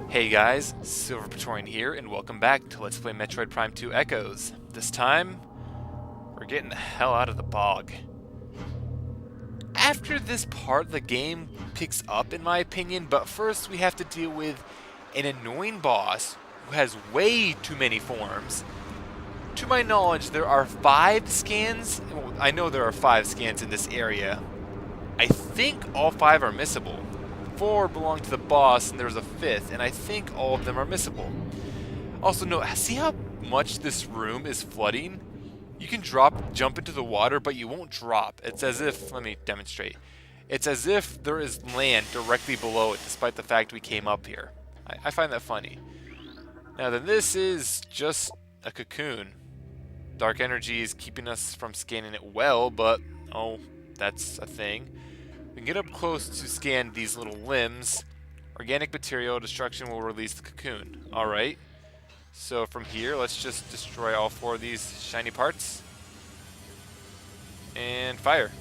Hey guys, Silver Praetorian here, and welcome back to Let's Play Metroid Prime 2 Echoes. This time, we're getting the hell out of the bog. After this part, the game picks up in my opinion, but first we have to deal with an annoying boss who has way too many forms. To my knowledge, there are 5 scans. Well, I know there are 5 scans in this area. I think all 5 are missable. 4 belong to the boss, and there's a 5th, and I think all of them are missable. Also note, see how much this room is flooding? You can jump into the water, but you won't drop. It's as if, let me demonstrate. It's as if there is land directly below it, despite the fact we came up here. I find that funny. Now then, this is just a cocoon. Dark energy is keeping us from scanning it well, but, oh, that's a thing. We can get up close to scan these little limbs. Organic material destruction will release the cocoon. Alright. So from here, let's just destroy all 4 of these shiny parts. And fire.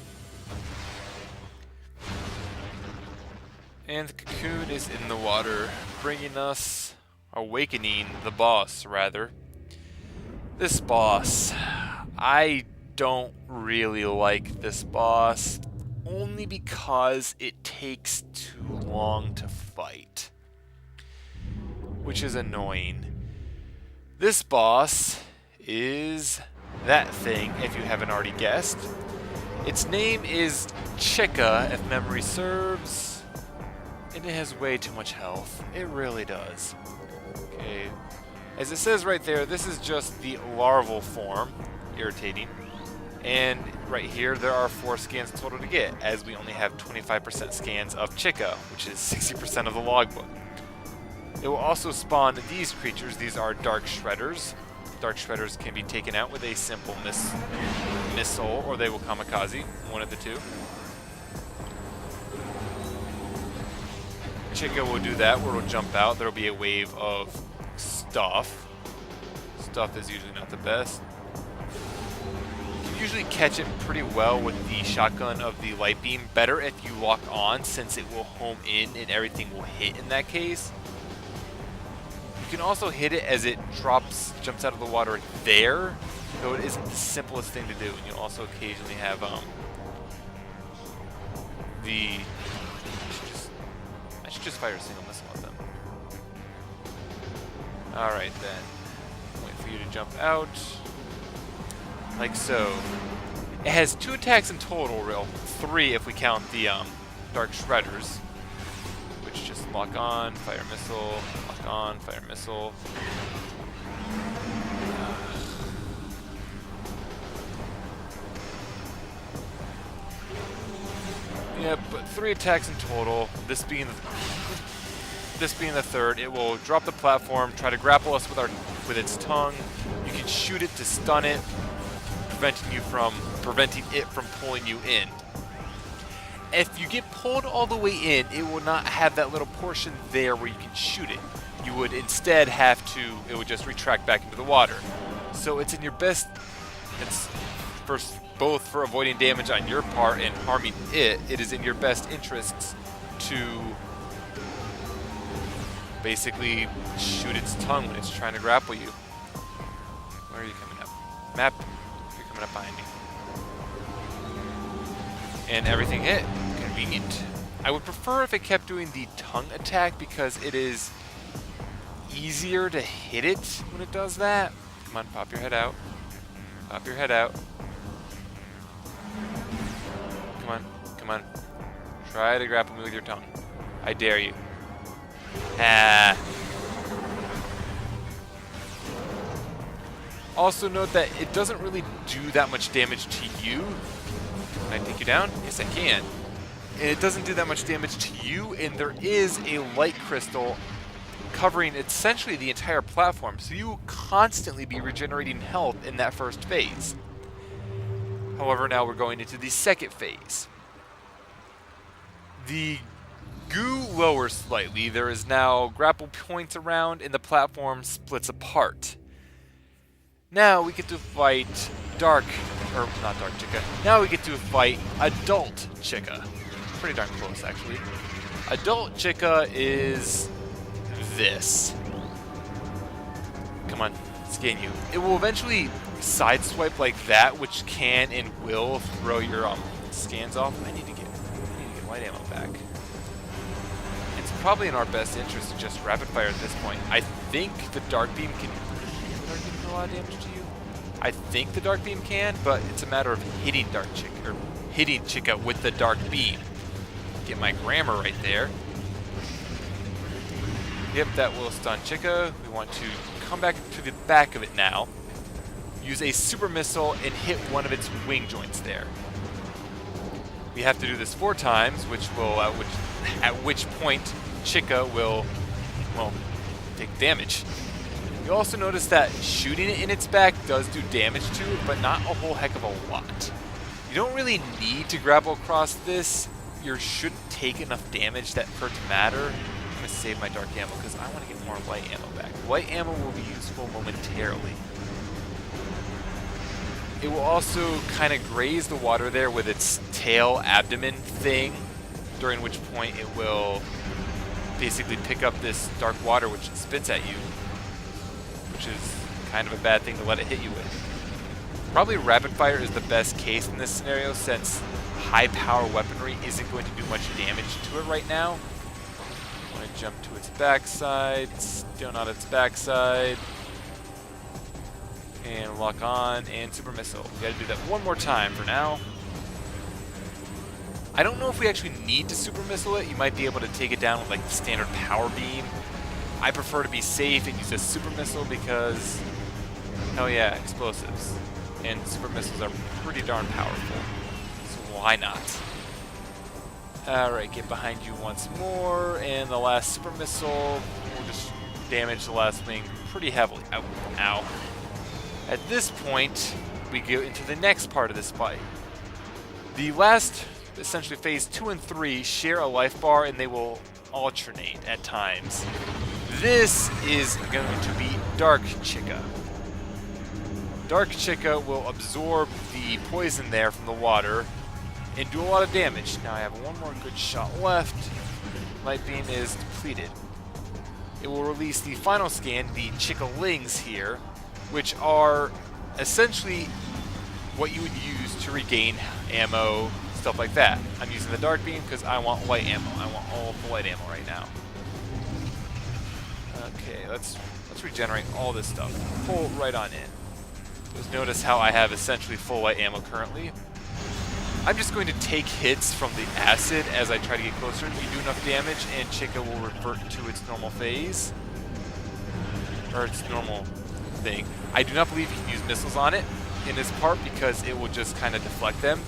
And the cocoon is in the water, bringing us, awakening the boss, rather. This boss. I don't really like this boss. Only because it takes too long to fight, which is annoying. This boss is that thing, if you haven't already guessed. Its name is Chykka, if memory serves, and it has way too much health. It really does. Okay, as it says right there, this is just the larval form. Irritating. And right here, there are 4 scans total to get, as we only have 25% scans of Chykka, which is 60% of the logbook. It will also spawn these creatures. These are Dark Shredders. Dark Shredders can be taken out with a simple missile, or they will kamikaze, one of the two. Chykka will do that, where it'll jump out. There will be a wave of stuff. Stuff is usually not the best. Usually catch it pretty well with the shotgun of the light beam. Better if you lock on, since it will home in and everything will hit in that case. You can also hit it as it jumps out of the water there, though it isn't the simplest thing to do. And you'll also occasionally have I should just fire a single missile at them. Alright then. Wait for you to jump out. Like so. It has 2 attacks in total, 3 if we count the Dark Shredders, which just lock on, fire missile, lock on, fire missile. Yeah, but 3 attacks in total. This being the third, it will drop the platform, try to grapple us with its tongue. You can shoot it to stun it, preventing it from pulling you in. If you get pulled all the way in, it will not have that little portion there where you can shoot it. You would instead have to, it would just retract back into the water. So it's in your best, both for avoiding damage on your part and harming it, it is in your best interests to basically shoot its tongue when it's trying to grapple you. Where are you coming up? Map. Up behind me. And everything hit. Convenient. I would prefer if it kept doing the tongue attack because it is easier to hit it when it does that. Come on, pop your head out. Pop your head out. Come on, come on. Try to grapple me with your tongue. I dare you. Ah. Also note that it doesn't really do that much damage to you. Can I take you down? Yes, I can. And it doesn't do that much damage to you, and there is a light crystal covering essentially the entire platform, so you will constantly be regenerating health in that first phase. However, now we're going into the second phase. The goo lowers slightly. There is now grapple points around, and the platform splits apart. Now we get to fight not Dark Chykka. Now we get to fight Adult Chykka. Pretty darn close, actually. Adult Chykka is this. Come on, scan you. It will eventually sideswipe like that, which can and will throw your scans off. I need to get light ammo back. It's probably in our best interest to just rapid fire at this point. I think the dark beam can do a lot of damage to you. I think the dark beam can, but it's a matter of hitting Chykka with the dark beam. Get my grammar right there. Yep, that will stun Chykka. We want to come back to the back of it now. Use a super missile and hit one of its wing joints there. We have to do this 4 times, which will, at which point Chykka will, well, take damage. You also notice that shooting it in its back does do damage to it, but not a whole heck of a lot. You don't really need to grapple across this. You shouldn't take enough damage for it to matter. I'm going to save my dark ammo because I want to get more light ammo back. Light ammo will be useful momentarily. It will also kind of graze the water there with its tail abdomen thing, during which point it will basically pick up this dark water which it spits at you, which is kind of a bad thing to let it hit you with. Probably rapid fire is the best case in this scenario since high power weaponry isn't going to do much damage to it right now. I want to jump to its backside, still not its backside. And lock on, and super missile. We gotta do that one more time for now. I don't know if we actually need to super missile it. You might be able to take it down with like the standard power beam. I prefer to be safe and use a super missile because, hell yeah, explosives. And super missiles are pretty darn powerful. So why not? Alright, get behind you once more, and the last super missile will just damage the last wing pretty heavily. Ow. Ow. At this point, we go into the next part of this fight. The last, essentially phase 2 and 3, share a life bar and they will alternate at times. This is going to be Dark Chykka. Dark Chykka will absorb the poison there from the water and do a lot of damage. Now I have one more good shot left. Light beam is depleted. It will release the final scan, the Chykkalings here, which are essentially what you would use to regain ammo, stuff like that. I'm using the dark beam because I want light ammo. I want all of the light ammo right now. Okay, let's regenerate all this stuff. Pull right on in. Just notice how I have essentially full light ammo currently. I'm just going to take hits from the acid as I try to get closer. You do enough damage and Chykka will revert to its normal phase. Or its normal thing. I do not believe you can use missiles on it in this part because it will just kind of deflect them.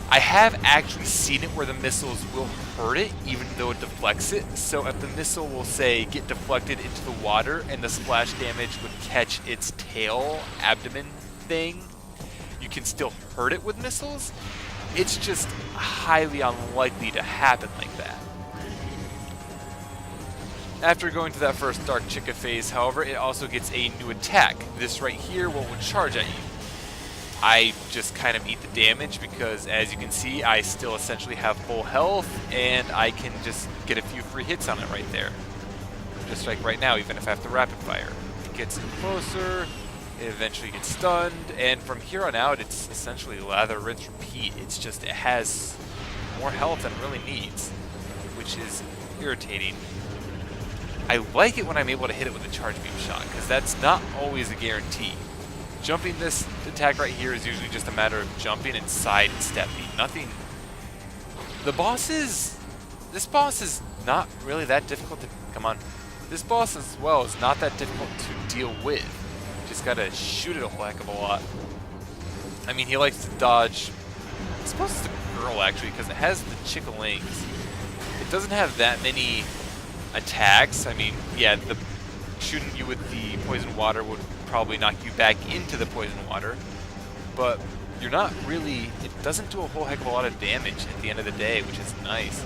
I have actually seen it where the missiles will hurt it even though it deflects it. So if the missile will say get deflected into the water and the splash damage would catch its tail abdomen thing, you can still hurt it with missiles. It's just highly unlikely to happen like that. After going to that first Dark Chykka phase, however, it also gets a new attack. This right here will charge at you. I just kind of eat the damage because, as you can see, I still essentially have full health, and I can just get a few free hits on it right there. Just like right now, even if I have to rapid fire. It gets in closer, it eventually gets stunned, and from here on out, it's essentially lather, rinse, repeat. It's just, it has more health than it really needs, which is irritating. I like it when I'm able to hit it with a charge beam shot, because that's not always a guarantee. Jumping this attack right here is usually just a matter of jumping and sidestepping. Nothing. This boss is not really that difficult to, come on. This boss as well is not that difficult to deal with. Just gotta shoot it a whole heck of a lot. I mean, he likes to dodge. I suppose it's a girl actually, because it has the Chykkalings. It doesn't have that many attacks. I mean, yeah, the shooting you with the poison water would probably knock you back into the poison water, but you're not really, it doesn't do a whole heck of a lot of damage at the end of the day, which is nice.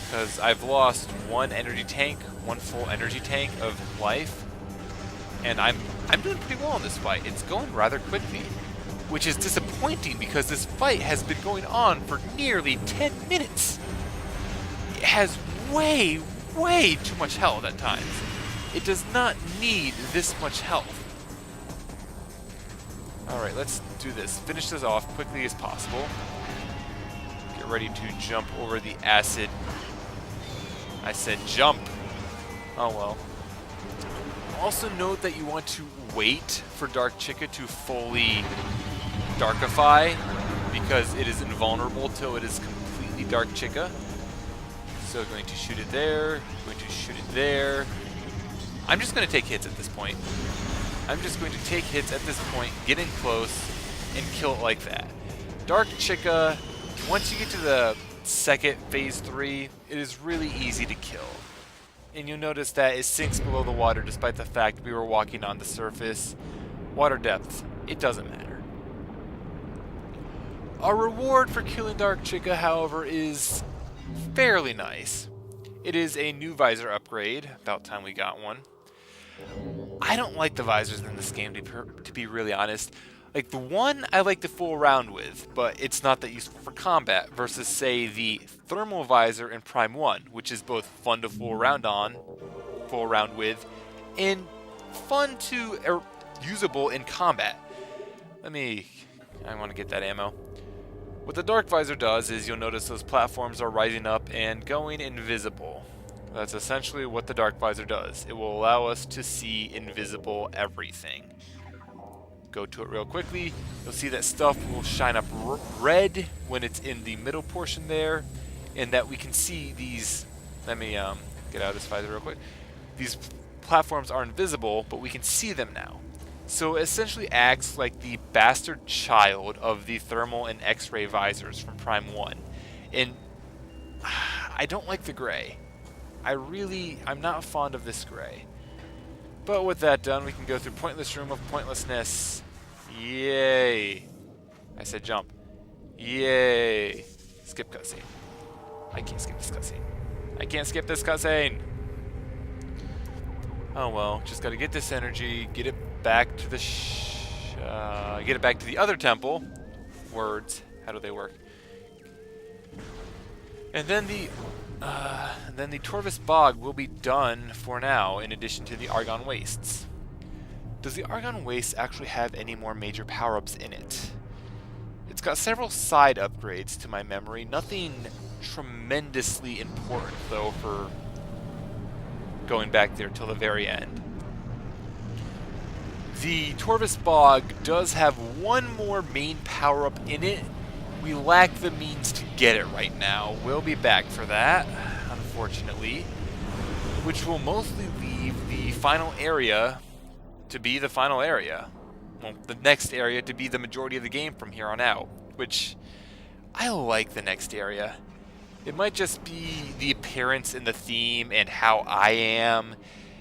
Because I've lost one full energy tank of life, and I'm doing pretty well in this fight. It's going rather quickly, which is disappointing because this fight has been going on for nearly 10 minutes. It has way, way too much health at times. It does not need this much health. Alright, let's do this. Finish this off quickly as possible. Get ready to jump over the acid. I said jump. Oh well. Also note that you want to wait for Dark Chykka to fully darkify, because it is invulnerable till it is completely Dark Chykka. So going to shoot it there, going to shoot it there. I'm just going to take hits at this point. I'm just going to take hits at this point, get in close, and kill it like that. Dark Chykka, once you get to the second phase 3, it is really easy to kill. And you'll notice that it sinks below the water despite the fact we were walking on the surface. Water depth, it doesn't matter. Our reward for killing Dark Chykka, however, is fairly nice. It is a new visor upgrade. About time we got one. I don't like the visors in this game, to be really honest. Like, the one I like to fool around with, but it's not that useful for combat, versus, say, the thermal visor in Prime 1, which is both fun to fool around with, and fun to, usable in combat. I want to get that ammo. What the Dark Visor does is you'll notice those platforms are rising up and going invisible. That's essentially what the Dark Visor does. It will allow us to see invisible everything. Go to it real quickly. You'll see that stuff will shine up red when it's in the middle portion there, and that we can see these. Let me get out of this visor real quick. These platforms are invisible, but we can see them now. So it essentially acts like the bastard child of the thermal and X-ray visors from Prime 1. And I don't like the gray. I'm not fond of this gray. But with that done, we can go through Pointless Room of Pointlessness. Yay. I said jump. Yay. Skip cutscene. I can't skip this cutscene. I can't skip this cutscene. Oh well, just gotta get this energy, get it back to the other temple. Words, how do they work? And then the Torvus Bog will be done for now, in addition to the Argon Wastes. Does the Argon Waste actually have any more major power-ups in it? It's got several side upgrades to my memory, nothing tremendously important though for going back there till the very end. The Torvus Bog does have one more main power-up in it. We lack the means to get it right now. We'll be back for that, unfortunately, which will mostly leave the final area to be the final area. Well, the next area to be the majority of the game from here on out, which I like the next area. It might just be the appearance and the theme and how I am.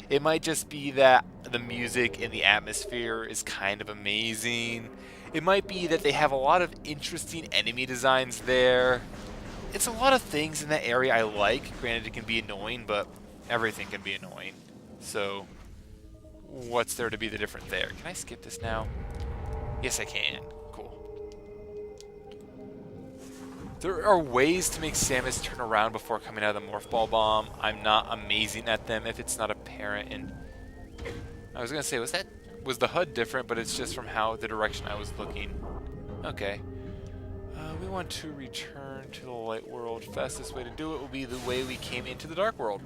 It might just be that the music and the atmosphere is kind of amazing. It might be that they have a lot of interesting enemy designs there. It's a lot of things in that area I like. Granted, it can be annoying, but everything can be annoying. So, what's there to be the different there? Can I skip this now? Yes, I can. Cool. There are ways to make Samus turn around before coming out of the Morph Ball Bomb. I'm not amazing at them if it's not apparent. And I was going to say, was the HUD different, but it's just from how the direction I was looking. Okay. We want to return to the light world. Fastest way to do it will be the way we came into the dark world.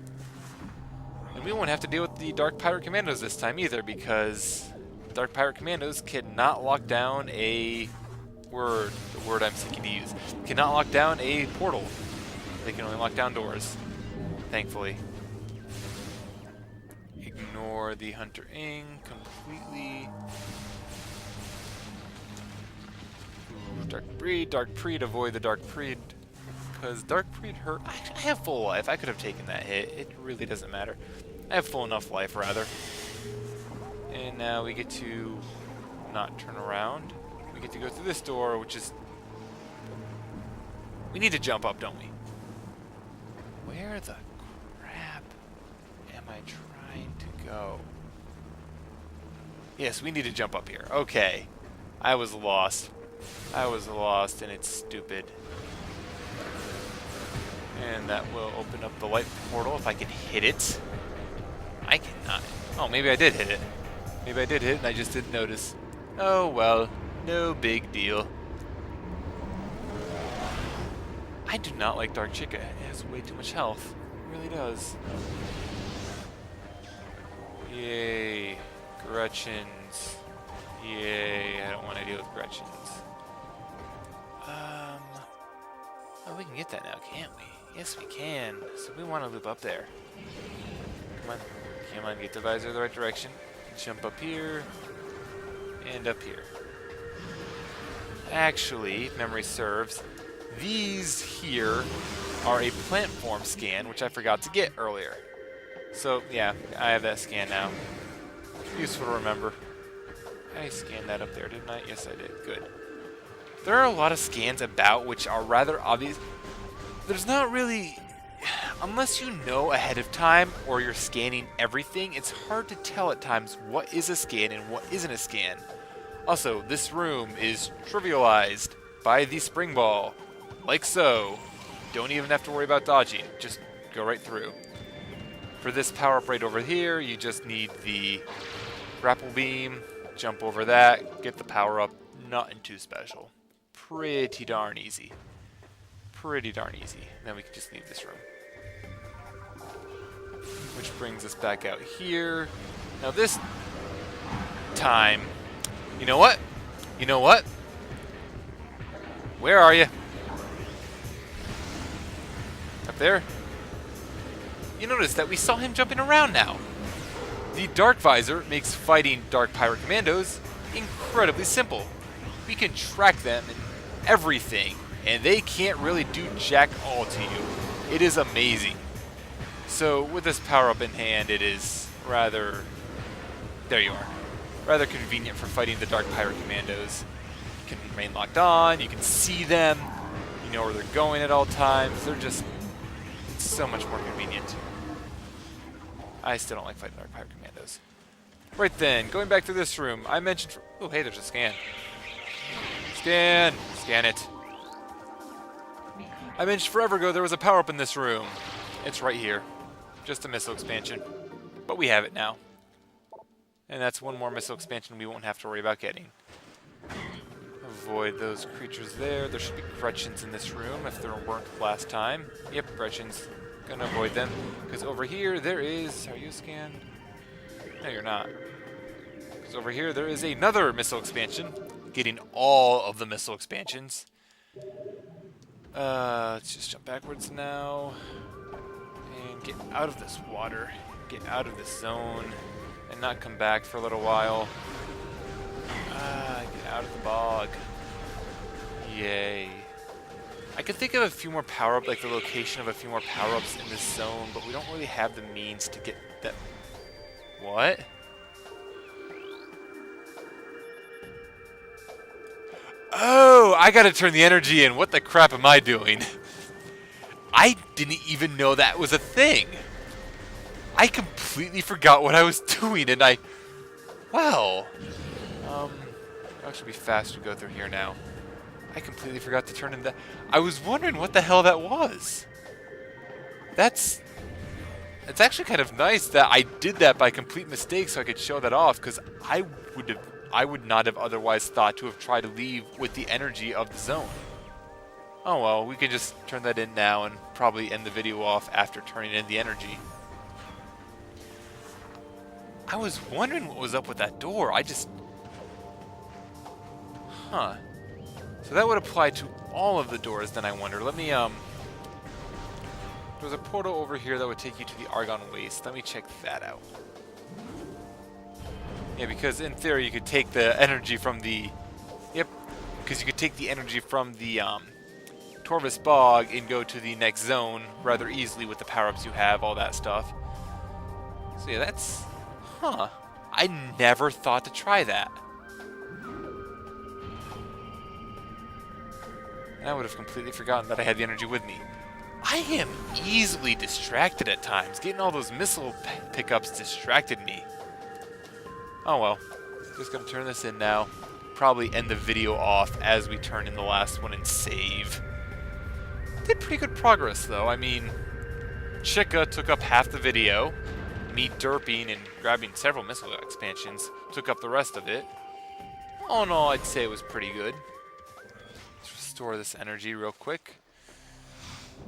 And we won't have to deal with the Dark Pirate Commandos this time either, because Dark Pirate Commandos cannot lock down the word I'm seeking to use, cannot lock down a portal. They can only lock down doors, thankfully. Ignore the Hunter Ing completely. Ooh, Dark Preed, avoid the Dark Preed, because Dark Preed hurt. I have full life. I could have taken that hit. It really doesn't matter. I have full enough life, rather. And now we get to not turn around. We get to go through this door, which is... We need to jump up, don't we? Where the crap am I trying to go? Yes, we need to jump up here. Okay. I was lost. I was lost, and it's stupid. And that will open up the light portal if I can hit it. I cannot. Oh, maybe I did hit it. Maybe I did hit it and I just didn't notice. Oh well, no big deal. I do not like Dark Chykka. It has way too much health. It really does. Yay. Gretchens. Yay. I don't want to deal with Gretchens. Oh, we can get that now, can't we? Yes, we can. So we want to loop up there. Come on. Come on, get the visor the right direction. Jump up here. And up here. Actually, if memory serves, these here are a plant form scan, which I forgot to get earlier. So, yeah, I have that scan now. Useful to remember. I scanned that up there, didn't I? Yes, I did. Good. There are a lot of scans about which are rather obvious. There's not really... Unless you know ahead of time or you're scanning everything, it's hard to tell at times what is a scan and what isn't a scan. Also, this room is trivialized by the spring ball. Like so. Don't even have to worry about dodging. Just go right through. For this power-up right over here, you just need the grapple beam. Jump over that. Get the power-up. Nothing too special. Pretty darn easy. Pretty darn easy. Then we can just leave this room. Which brings us back out here. Now this time... You know what? You know what? Where are you? Up there? You notice that we saw him jumping around now. The Dark Visor makes fighting Dark Pirate Commandos incredibly simple. We can track them and everything, and they can't really do jack all to you. It is amazing. So with this power-up in hand, it is rather... There you are. Rather convenient for fighting the Dark Pirate Commandos. You can remain locked on, you can see them, you know where they're going at all times. They're just so much more convenient. I still don't like fighting Dark Pirate Commandos. Right then, going back to this room, I mentioned... Oh, hey, there's a scan. Scan! Scan it. I mentioned forever ago there was a power-up in this room. It's right here. Just a missile expansion. But we have it now. And that's one more missile expansion we won't have to worry about getting. Avoid those creatures there. There should be Gretchens in this room if there weren't last time. Yep, Gretchens. Gonna avoid them. Because over here there is... Are you scanned? No, you're not. Because over here there is another missile expansion. Getting all of the missile expansions. Let's just jump backwards now. And get out of this water. Get out of this zone. And not come back for a little while. Get out of the bog. Yay. I could think of a few more power-ups, like the location of a few more power-ups in this zone, but we don't really have the means to get that. What? Oh, I gotta turn the energy in. What the crap am I doing? I didn't even know that was a thing. I completely forgot what I was doing, and well, it'll actually be fast to go through here now. I completely forgot to turn in that. I was wondering what the hell that was. It's actually kind of nice that I did that by complete mistake so I could show that off, because I would not have otherwise thought to have tried to leave with the energy of the zone. Oh well, we can just turn that in now and probably end the video off after turning in the energy. I was wondering what was up with that door. Huh. So that would apply to all of the doors, then I wonder. Let me, there's a portal over here that would take you to the Argon Waste. Let me check that out. Yeah, because in theory you could take the energy from the... Yep, because you could take the energy from the, Torvus Bog and go to the next zone rather easily with the power-ups you have, all that stuff. So yeah, that's... Huh. I never thought to try that. And I would have completely forgotten that I had the energy with me. I am easily distracted at times. Getting all those missile pickups distracted me. Oh well. Just gonna turn this in now. Probably end the video off as we turn in the last one and save. Did pretty good progress, though. I mean, Chykka took up half the video. Me derping and grabbing several missile expansions took up the rest of it. All in all, I'd say it was pretty good. Let's restore this energy real quick.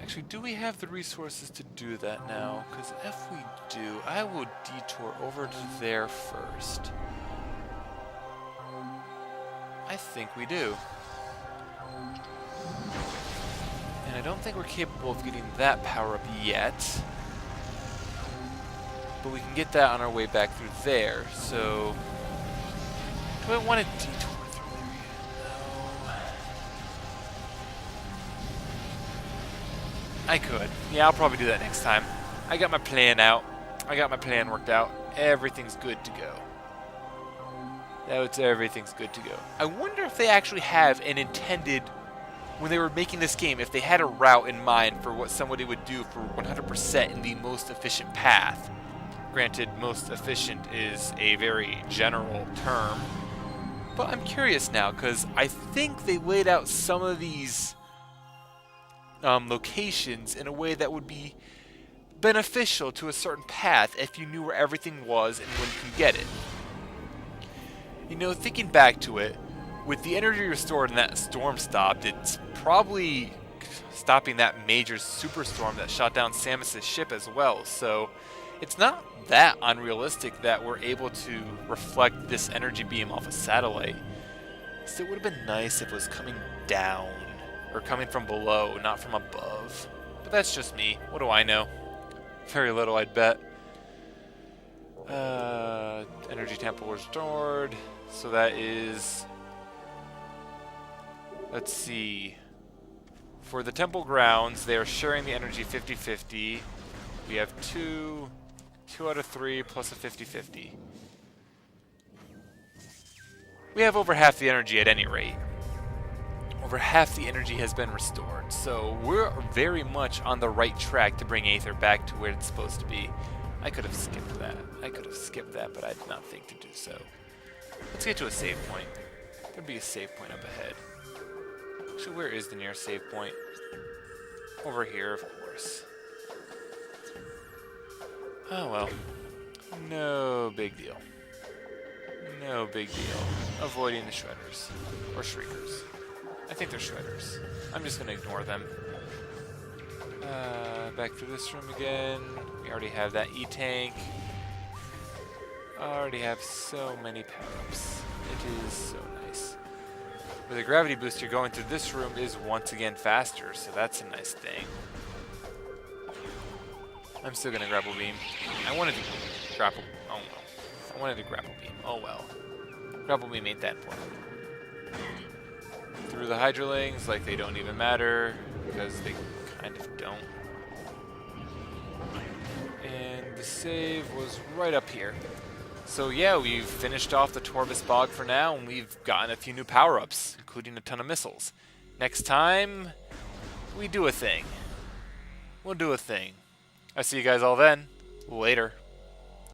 Actually, do we have the resources to do that now? Because if we do, I will detour over to there first. I think we do. And I don't think we're capable of getting that power up yet. But we can get that on our way back through there, so... Do I want to detour through there yet? No. I could. Yeah, I'll probably do that next time. I got my plan out. I got my plan worked out. Everything's good to go. Everything's good to go. I wonder if they actually have an intended... When they were making this game, if they had a route in mind for what somebody would do for 100% in the most efficient path. Granted, most efficient is a very general term. But I'm curious now, because I think they laid out some of these locations in a way that would be beneficial to a certain path if you knew where everything was and when you can get it. You know, thinking back to it, with the energy restored and that storm stopped, it's probably stopping that major superstorm that shot down Samus's ship as well. So it's not that unrealistic that we're able to reflect this energy beam off a satellite. So it would have been nice if it was coming down, or coming from below, not from above. But that's just me. What do I know? Very little, I'd bet. Energy temple restored. So that is... Let's see. For the temple grounds, they are sharing the energy 50-50. We have 2 out of 3 plus a 50-50. We have over half the energy at any rate. Over half the energy has been restored. So we're very much on the right track to bring Aether back to where it's supposed to be. I could have skipped that. But I did not think to do so. Let's get to a save point. There'd be a save point up ahead. Actually, where is the nearest save point? Over here, of course. Oh well. No big deal. No big deal. Avoiding the shredders. Or shriekers. I think they're shredders. I'm just going to ignore them. Back through this room again. We already have that E-tank. I already have so many power-ups. It is so nice. With a gravity booster, going through this room is once again faster, so that's a nice thing. I'm still going to grapple beam. I wanted to grapple... Oh well. I wanted to grapple beam. Oh well. Grapple beam ain't that important. Through the hydrolings like they don't even matter, because they kind of don't. And the save was right up here. So yeah, we've finished off the Torvus Bog for now, and we've gotten a few new power-ups, including a ton of missiles. Next time, we do a thing. We'll do a thing. I'll see you guys all then. Later.